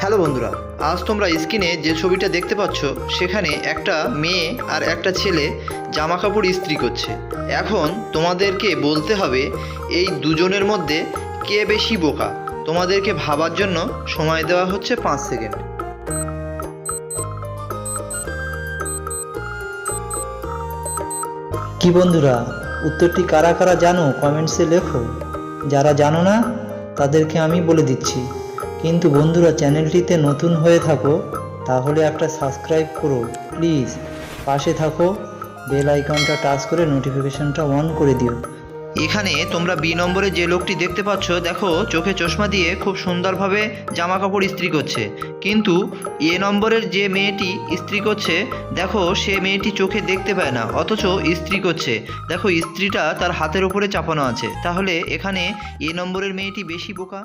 Hello বন্ধুরা, আজ তোমরা স্ক্রিনে যে ছবিটা দেখতে পাচ্ছ সেখানে একটা মেয়ে আর একটা ছেলে জামা কাপড় ইস্ত্রি করছে। এখন তোমাদেরকে বলতে হবে এই দুজনের মধ্যে কে বেশি বোকা। তোমাদেরকে ভাবার জন্য সময় দেওয়া হচ্ছে 5 সেকেন্ড। কি বন্ধুরা, উত্তরটি কারা কারা জানো কমেন্টসে লেখো। যারা জানো না তাদেরকে আমি বলে দিচ্ছি। কিন্তু বন্ধুরা, চ্যানেলটিতে নতুন হয়ে থাকো তাহলে একটা সাবস্ক্রাইব করো প্লিজ। পাশে থাকো, বেল আইকনটা টাচ করে নোটিফিকেশনটা অন করে দিও। এখানে তোমরা বি নম্বরে যে লোকটি দেখতে পাচ্ছ, দেখো চোখে চশমা দিয়ে খুব সুন্দরভাবে জামা কাপড় ইস্ত্রি করছে। কিন্তু এ নম্বরের যে মেয়েটি ইস্ত্রি করছে, দেখো সে মেয়েটি চোখে দেখতে পায় না, অথচ ইস্ত্রি করছে। দেখো ইস্ত্রিটা তার হাতের উপরে চাপানো আছে। তাহলে এখানে এ নম্বরের মেয়েটি বেশি বোকা।